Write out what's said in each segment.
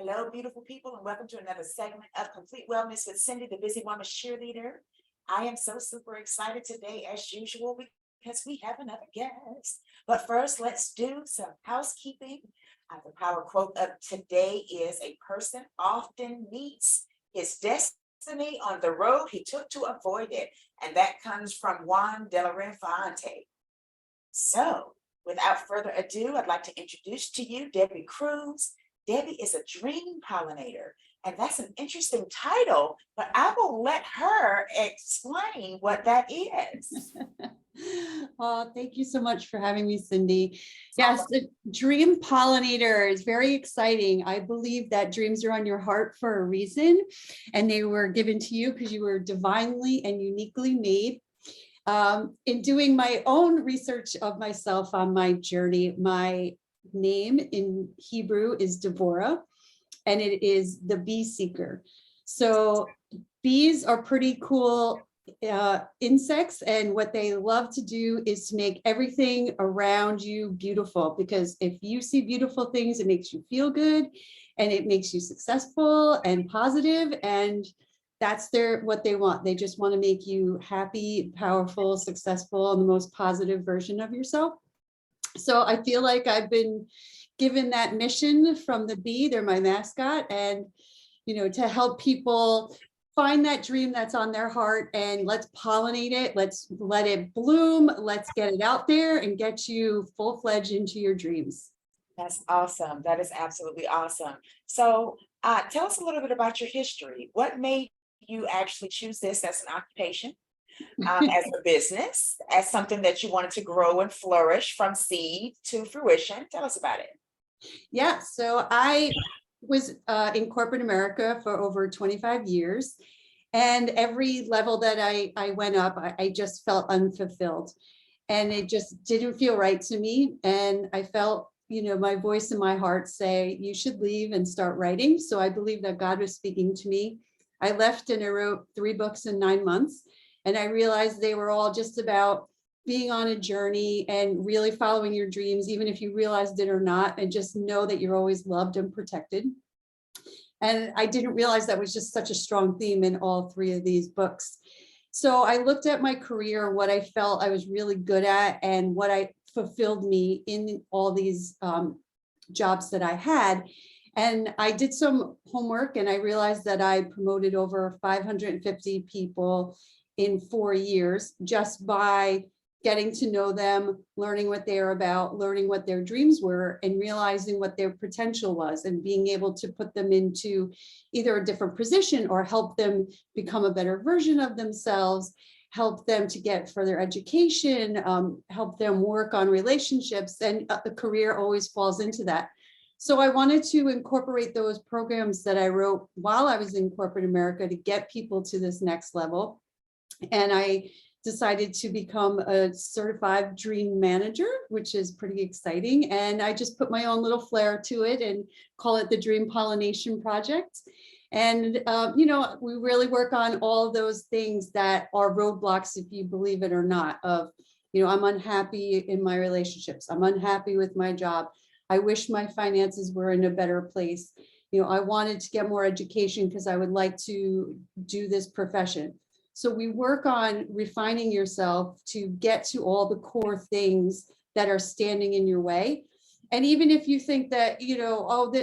Hello, beautiful people, and welcome to another segment of Complete Wellness with Cindy, the Busy Woman Cheerleader. I am so super excited today, as usual, because we have another guest. But first, let's do some housekeeping. The power quote of today is: a person often meets his destiny on the road he took to avoid it. And that comes from Juan de la Infante. So, without further ado, I'd like to introduce to you Debby Krusz. Debby is a dream pollinator, and that's an interesting title, but I will let her explain what that is. Oh, thank you so much for having me, Cindy. Yes, the Dream Pollinator is very exciting. I believe that dreams are on your heart for a reason, and they were given to you because you were divinely and uniquely made. In doing my own research of myself on my journey, my name in Hebrew is Devorah, and it is the bee seeker. So bees are pretty cool insects, and what they love to do is to make everything around you beautiful, because if you see beautiful things, it makes you feel good and it makes you successful and positive, and that's what they want. They just want to make you happy, powerful, successful, and the most positive version of yourself. So I feel like I've been given that mission from the bee. They're my mascot, and to help people find that dream that's on their heart, and let's pollinate it. Let's let it bloom. Let's get it out there and get you full-fledged into your dreams. That's awesome. That is absolutely awesome. So tell us a little bit about your history. What made you actually choose this as an occupation, as a business, as something that you wanted to grow and flourish from seed to fruition? Tell us about it. Yeah, so I was in corporate America for over 25 years. And every level that I went up, I just felt unfulfilled. And it just didn't feel right to me. And I felt, my voice in my heart say, you should leave and start writing. So I believe that God was speaking to me. I left and I wrote 3 books in 9 months. And I realized they were all just about being on a journey and really following your dreams, even if you realized it or not, and just know that you're always loved and protected. And I didn't realize that was just such a strong theme in all 3 of these books. So I looked at my career, what I felt I was really good at, and what fulfilled me in all these jobs that I had. And I did some homework, and I realized that I promoted over 550 people in 4 years just by getting to know them, learning what they're about, learning what their dreams were, and realizing what their potential was, and being able to put them into either a different position or help them become a better version of themselves, help them to get further education, help them work on relationships, and a career always falls into that. So I wanted to incorporate those programs that I wrote while I was in corporate America to get people to this next level. And I decided to become a certified dream manager, which is pretty exciting. And I just put my own little flair to it and call it the Dream Pollination Project. And, we really work on all of those things that are roadblocks, if you believe it or not, of, I'm unhappy in my relationships. I'm unhappy with my job. I wish my finances were in a better place. I wanted to get more education because I would like to do this profession. So we work on refining yourself to get to all the core things that are standing in your way. And even if you think that,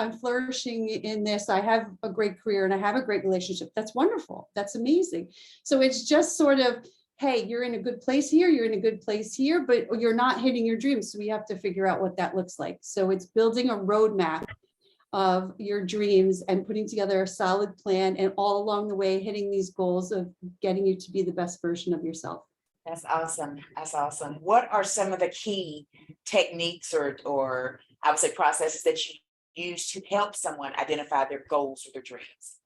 I'm flourishing in this, I have a great career and I have a great relationship, that's wonderful. That's amazing. So it's just sort of, hey, you're in a good place here, you're in a good place here, but you're not hitting your dreams. So we have to figure out what that looks like. So it's building a roadmap of your dreams and putting together a solid plan, and all along the way hitting these goals of getting you to be the best version of yourself. That's awesome. That's awesome. What are some of the key techniques or I would say processes that you use to help someone identify their goals or their dreams?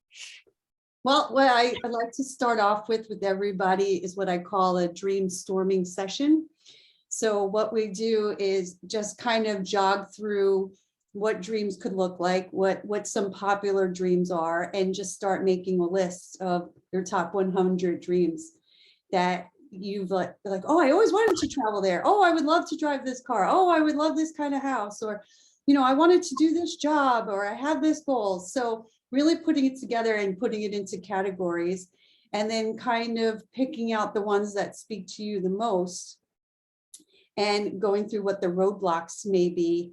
Well, what I like to start off with everybody is what I call a dream storming session. So what we do is just kind of jog through what dreams could look like, what some popular dreams are, and just start making a list of your top 100 dreams that you've like, oh, I always wanted to travel there. Oh, I would love to drive this car. Oh, I would love this kind of house. Or I wanted to do this job, or I have this goal. So really putting it together and putting it into categories, and then kind of picking out the ones that speak to you the most and going through what the roadblocks may be.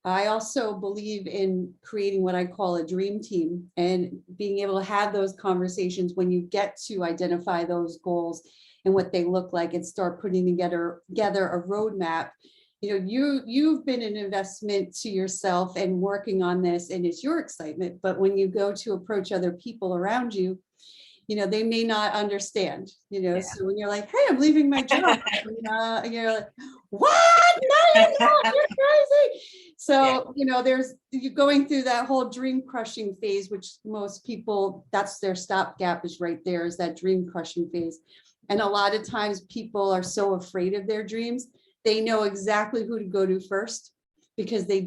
I also believe in creating what I call a dream team, and being able to have those conversations when you get to identify those goals and what they look like, and start putting together a roadmap. You've been an investment to yourself and working on this, and it's your excitement. But when you go to approach other people around you, they may not understand, Yeah. so when you're like, hey, I'm leaving my job, and you're like, what? No, you're not, you're crazy. So, you're going through that whole dream crushing phase, which most people, that's their stopgap, is right there, is that dream crushing phase. And a lot of times people are so afraid of their dreams, they know exactly who to go to first, because they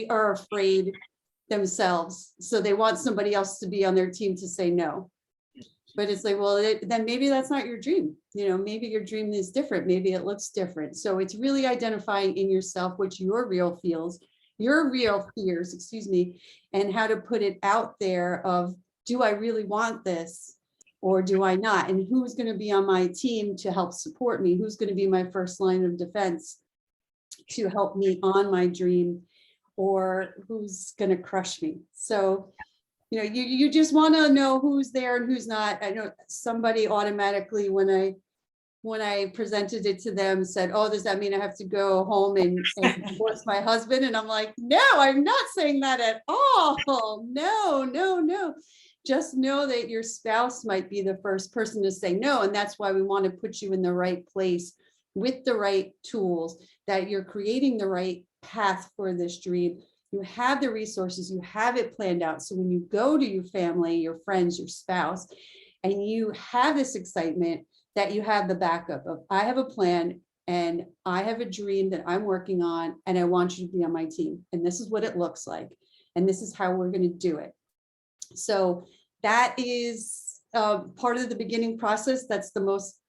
are afraid themselves. So they want somebody else to be on their team to say no. But it's like, well, then maybe that's not your dream. Maybe your dream is different. Maybe it looks different. So it's really identifying in yourself what your real fears, and how to put it out there of, do I really want this, or do I not? And who's going to be on my team to help support me? Who's going to be my first line of defense to help me on my dream, or who's going to crush me? So, you just want to know who's there and who's not. I know somebody automatically, when I presented it to them, said, oh, does that mean I have to go home and divorce my husband? And I'm like, no, I'm not saying that at all. No. Just know that your spouse might be the first person to say no. And that's why we want to put you in the right place with the right tools, that you're creating the right path for this dream. You have the resources, you have it planned out. So when you go to your family, your friends, your spouse, and you have this excitement, that you have the backup of, I have a plan and I have a dream that I'm working on, and I want you to be on my team. And this is what it looks like. And this is how we're going to do it. So that is part of the beginning process. That's the most,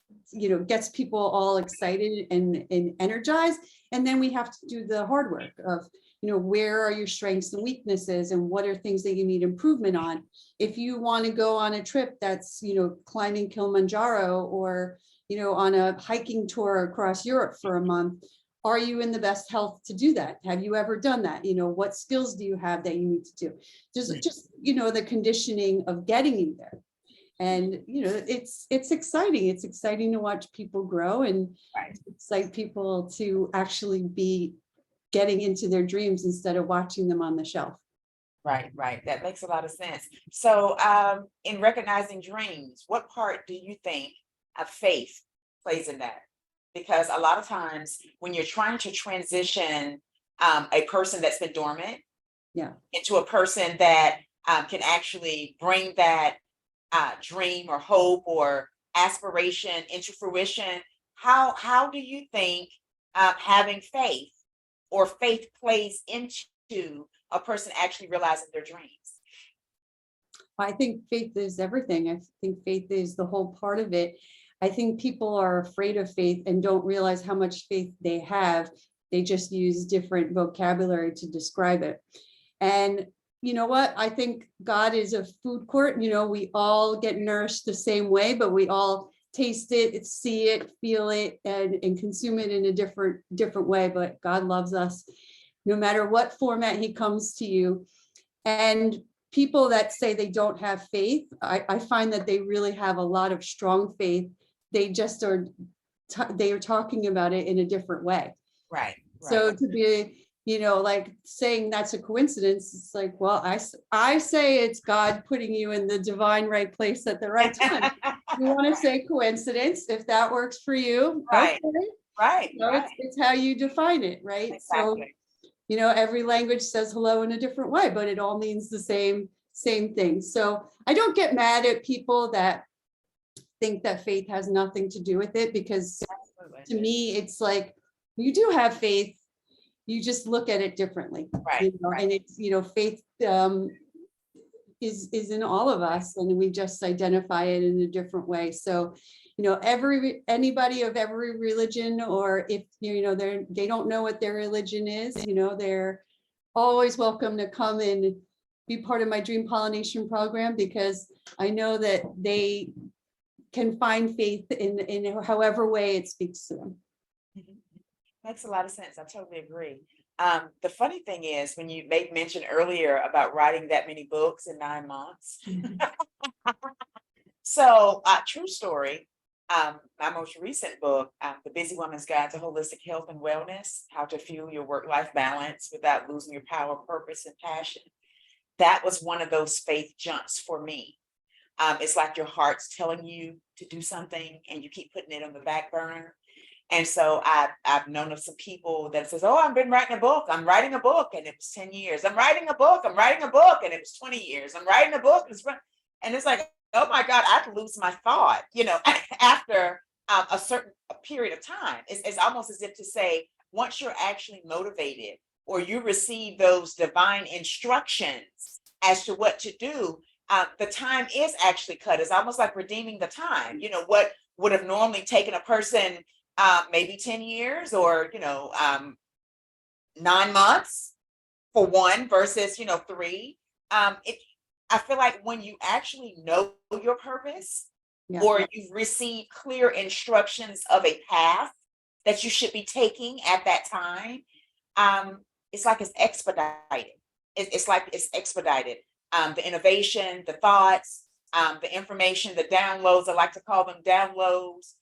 gets people all excited and energized. And then we have to do the hard work of, where are your strengths and weaknesses, and what are things that you need improvement on? If you want to go on a trip that's, climbing Kilimanjaro, or, on a hiking tour across Europe for a month, are you in the best health to do that? Have you ever done that? What skills do you have that you need to do? Just the conditioning of getting you there. And, it's exciting. It's exciting to watch people grow, and excite people to actually be getting into their dreams instead of watching them on the shelf. Right. That makes a lot of sense. So in recognizing dreams, what part do you think of faith plays in that? Because a lot of times when you're trying to transition a person that's been dormant into a person that can actually bring that dream or hope or aspiration into fruition, how do you think having faith or faith plays into a person actually realizing their dreams? I think faith is everything. I think faith is the whole part of it. I think people are afraid of faith and don't realize how much faith they have. They just use different vocabulary to describe it. And you know what? I think God is a food court. We all get nourished the same way, but we all taste it, see it, feel it, and consume it in a different way. But God loves us no matter what format he comes to you. And people that say they don't have faith, I find that they really have a lot of strong faith. They just are talking about it in a different way. Right. So to be, like saying that's a coincidence, it's like, well, I say it's God putting you in the divine right place at the right time. You want to say coincidence, if that works for you. Right. Okay. Right. It's how you define it, right? Exactly. So, every language says hello in a different way, but it all means the same thing. So I don't get mad at people that think that faith has nothing to do with it, because to me, it's like, you do have faith, you just look at it differently. Right. And it's, faith is in all of us, and we just identify it in a different way. So, anybody of every religion, or if, they don't know what their religion is, they're always welcome to come and be part of my Dream Pollination program, because I know that they can find faith in however way it speaks to them. Makes a lot of sense. I totally agree. The funny thing is, when you made mention earlier about writing that many books in 9 months. So, true story. My most recent book, The Busy Woman's Guide to Holistic Health and Wellness, How to Fuel Your Work-Life Balance Without Losing Your Power, Purpose, and Passion. That was one of those faith jumps for me. It's like your heart's telling you to do something and you keep putting it on the back burner. And so I've known of some people that says, oh, I've been writing a book. I'm writing a book. And it was 10 years. I'm writing a book. I'm writing a book. And it was 20 years. I'm writing a book. And it's like, oh my God, I'd lose my thought, after a certain period of time. It's almost as if to say, once you're actually motivated or you receive those divine instructions as to what to do, the time is actually cut. It's almost like redeeming the time. What would have normally taken a person maybe 10 years or 9 months for one versus 3. I feel like when you actually know your purpose, or you've received clear instructions of a path that you should be taking at that time, it's like it's expedited. It's like it's expedited. The innovation, the thoughts, the information, the downloads, I like to call them downloads,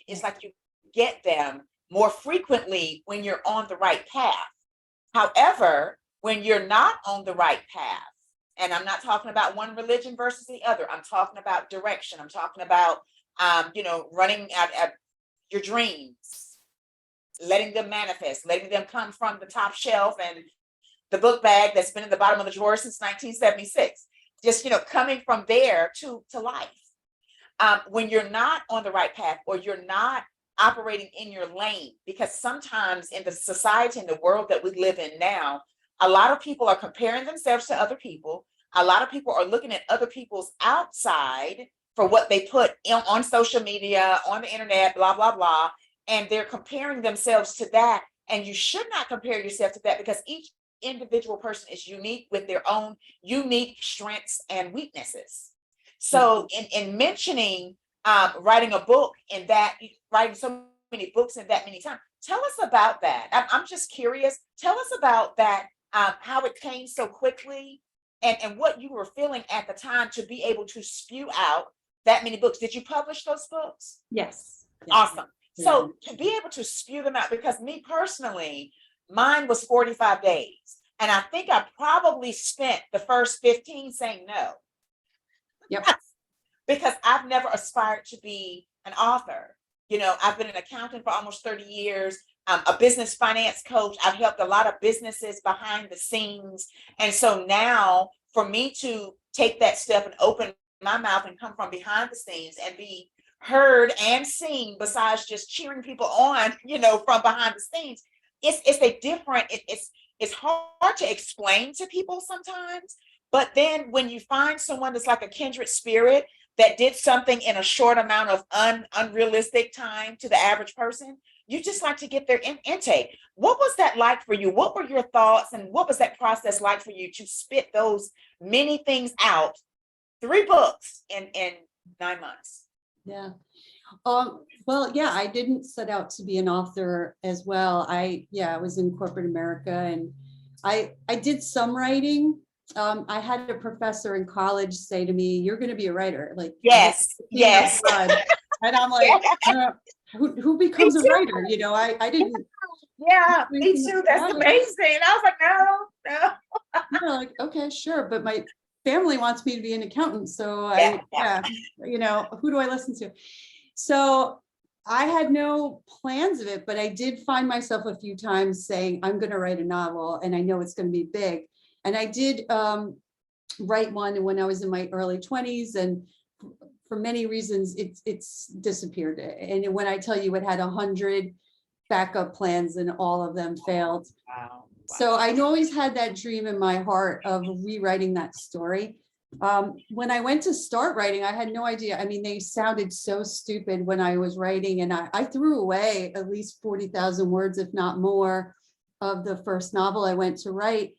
it's like you get them more frequently when you're on the right path. However, when you're not on the right path, and I'm not talking about one religion versus the other, I'm talking about direction. I'm talking about, running at your dreams, letting them manifest, letting them come from the top shelf and the book bag that's been in the bottom of the drawer since 1976. Just, coming from there to life. When you're not on the right path, or you're not operating in your lane, because sometimes in the society and the world that we live in now, a lot of people are comparing themselves to other people. A lot of people are looking at other people's outside for what they put on social media, on the internet, blah, blah, blah. And they're comparing themselves to that. And you should not compare yourself to that, because each individual person is unique with their own unique strengths and weaknesses. So in mentioning writing a book and that writing so many books in that many times, tell us about that. I'm just curious. Tell us about that, how it came so quickly, and what you were feeling at the time to be able to spew out that many books. Did you publish those books? Yes. Awesome. So to be able to spew them out, because me personally, mine was 45 days. And I think I probably spent the first 15 saying no. Yep. Because I've never aspired to be an author. I've been an accountant for almost 30 years. I'm a business finance coach. I've helped a lot of businesses behind the scenes. And so now for me to take that step and open my mouth and come from behind the scenes and be heard and seen, besides just cheering people on, from behind the scenes, it's a different, it's hard to explain to people sometimes. But then when you find someone that's like a kindred spirit that did something in a short amount of unrealistic time to the average person, you just like to get their intake. What was that like for you? What were your thoughts, and what was that process like for you to spit those many things out, 3 books in 9 months? Yeah. Well, yeah, I didn't set out to be an author as well. I was in corporate America, and I did some writing. I had a professor in college say to me, "You're going to be a writer." Like, yes. And I'm like, who becomes a writer? I didn't. Yeah, me too. That's amazing. I was like, no. Like, okay, sure, but my family wants me to be an accountant, so who do I listen to? So I had no plans of it, but I did find myself a few times saying, I'm going to write a novel, and I know it's going to be big. And I did write one when I was in my early 20s, and for many reasons, it's disappeared. And when I tell you it had 100 backup plans and all of them failed. Wow. So I always had that dream in my heart of rewriting that story. When I went to start writing, I had no idea. I mean, they sounded so stupid when I was writing, and I threw away at least 40,000 words, if not more, of the first novel I went to write.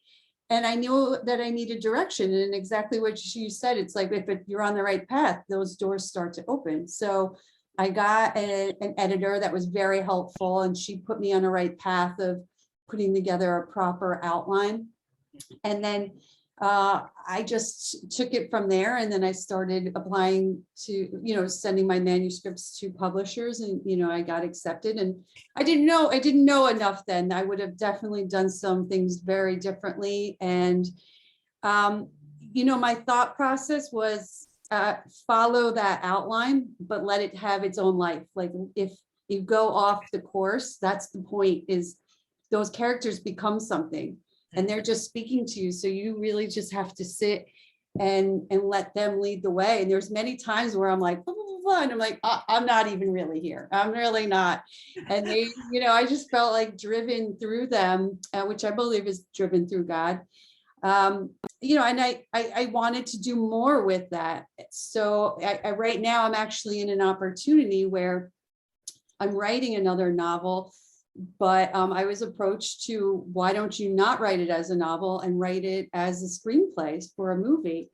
And I knew that I needed direction, and exactly what you said, it's like if you're on the right path, those doors start to open. So I got an editor that was very helpful, and she put me on the right path of putting together a proper outline. And then I just took it from there, and then I started applying to, sending my manuscripts to publishers, and, I got accepted. And I didn't know enough then. I would have definitely done some things very differently. And, my thought process was follow that outline, but let it have its own life. Like if you go off the course, that's the point, is those characters become something. And they're just speaking to you. So you really just have to sit and let them lead the way. And there's many times where I'm like, blah, blah, blah, blah, and I'm like, I'm not even really here. I'm really not. And they, I just felt like driven through them, which I believe is driven through God. And I wanted to do more with that. So right now I'm actually in an opportunity where I'm writing another novel. But I was approached to, why don't you not write it as a novel and write it as a screenplay for a movie?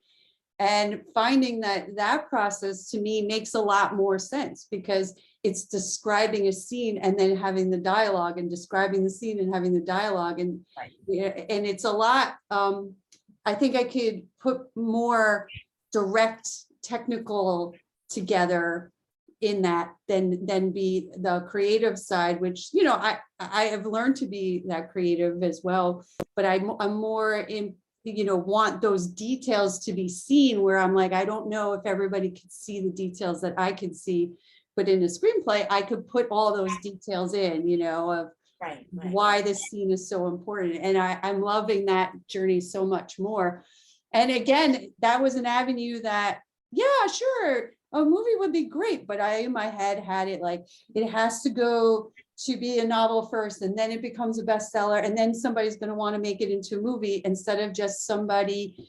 And finding that process to me makes a lot more sense, because it's describing a scene and then having the dialogue, and describing the scene and having the dialogue. And, and it's a lot. I think I could put more direct technical together in that than be the creative side, which I have learned to be that creative as well, but I'm more in, want those details to be seen, where I'm like, I don't know if everybody could see the details that I could see, but in a screenplay I could put all those details in, of why this scene is so important. And I'm loving that journey so much more. And again, that was an avenue that, yeah, sure, a movie would be great, but I in my head had it like, it has to go to be a novel first, and then it becomes a bestseller, and then somebody's going to want to make it into a movie, instead of just somebody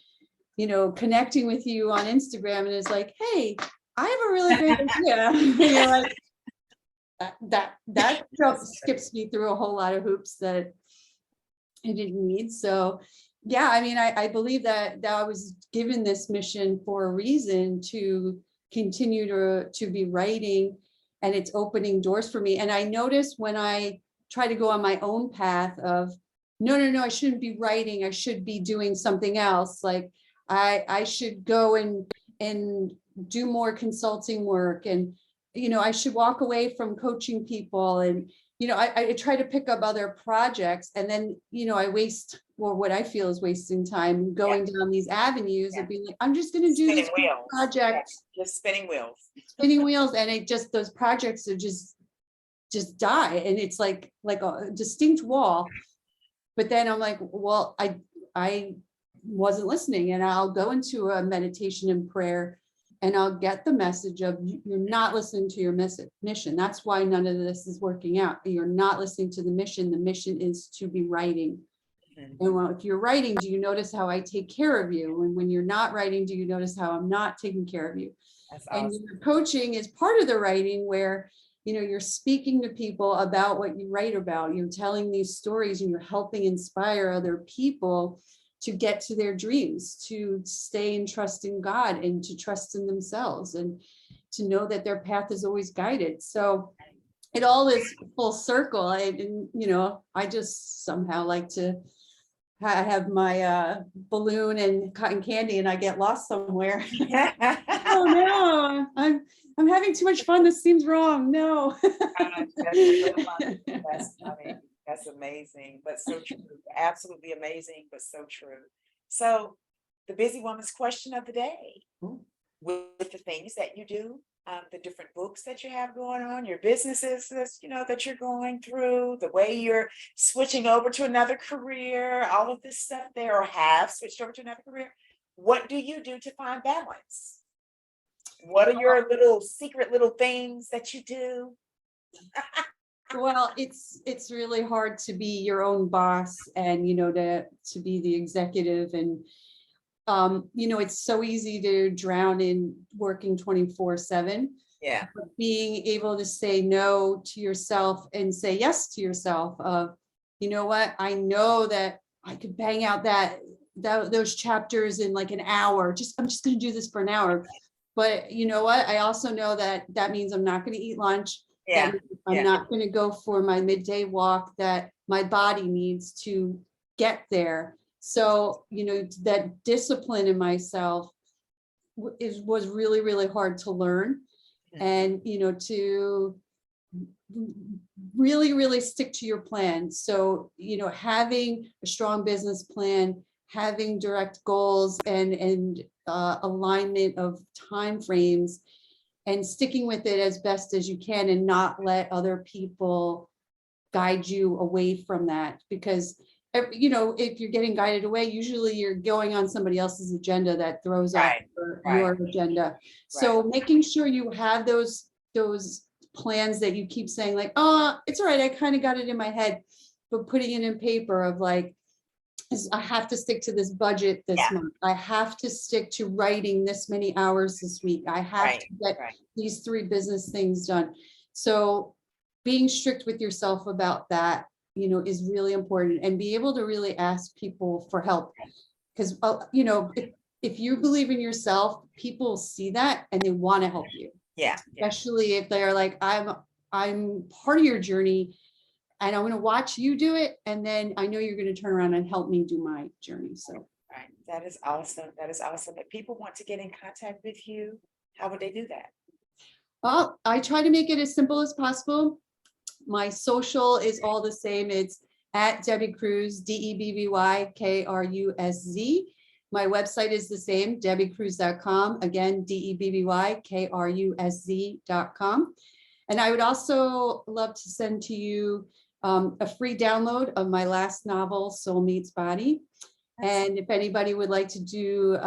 connecting with you on Instagram and is like, hey, I have a really great idea. And you're like, that skips me through a whole lot of hoops that I didn't need. So yeah, I mean, I believe that I was given this mission for a reason, to continue to be writing, and it's opening doors for me. And I noticed when I try to go on my own path of, no, I shouldn't be writing, I should be doing something else. Like I should go and do more consulting work, and I should walk away from coaching people, and I try to pick up other projects, and then I waste, or what I feel is wasting time going down these avenues of being like, I'm just going to do this project, just spinning wheels, and it just, those projects are just die, and it's like a distinct wall. But then I'm like, well, I wasn't listening, and I'll go into a meditation and prayer, and I'll get the message of, you're not listening to your mission. That's why none of this is working out. You're not listening to the mission. The mission is to be writing. And well, if you're writing, do you notice how I take care of you? And when you're not writing, do you notice how I'm not taking care of you? That's awesome. And your coaching is part of the writing, where you're speaking to people about what you write about. You're telling these stories, and you're helping inspire other people to get to their dreams, to stay and trust in God, and to trust in themselves, and to know that their path is always guided. So it all is full circle. I just somehow like to have my balloon and cotton candy, and I get lost somewhere. Oh no, I'm having too much fun. This seems wrong. No. That's funny. That's amazing, but so true. Absolutely amazing, but so true. So the busy woman's question of the day, with the things that you do, the different books that you have going on, your businesses that you're going through, the way you're switching over to another career, all of this stuff there, or have switched over to another career. What do you do to find balance? What are your secret little things that you do? Well, it's really hard to be your own boss, and to be the executive, and it's so easy to drown in working 24/7. Yeah. Being able to say no to yourself and say yes to yourself of, you know what, I know that I could bang out those chapters in like an hour. I'm just going to do this for an hour. But you know what? I also know that means I'm not going to eat lunch. Yeah. That I'm not going to go for my midday walk that my body needs to get there. So, that discipline in myself was really, really hard to learn. And, to really, really stick to your plan. So, having a strong business plan, having direct goals and alignment of timeframes, and sticking with it as best as you can, and not let other people guide you away from that. Because if you're getting guided away, usually you're going on somebody else's agenda that throws off your agenda. So making sure you have those plans that you keep saying like, oh, it's all right, I kind of got it in my head, but putting it in paper of like, I have to stick to this budget this month. I have to stick to writing this many hours this week. I have to get these 3 business things done. So being strict with yourself about that, is really important, and be able to really ask people for help. Because, if you believe in yourself, people see that and they want to help you. Yeah. Especially if they're like, I'm part of your journey and I'm going to watch you do it. And then I know you're going to turn around and help me do my journey. So. Right. That is awesome. That is awesome. If people want to get in contact with you, how would they do that? Well, I try to make it as simple as possible. My social is all the same. It's at Debby Krusz, DebbyKrusz. My website is the same, debbykrusz.com. Again, debbykrusz.com. And I would also love to send to you a free download of my last novel, Soul Meets Body. And if anybody would like to do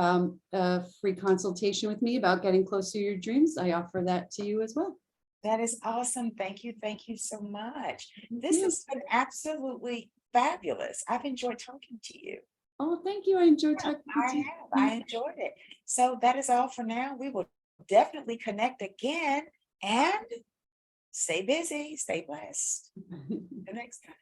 a free consultation with me about getting close to your dreams, I offer that to you as well. That is awesome. Thank you. Thank you so much. This has been absolutely fabulous. I've enjoyed talking to you. Oh, thank you. I enjoyed talking to you. I enjoyed it. So that is all for now. We will definitely connect again, and stay busy, stay blessed. The next time.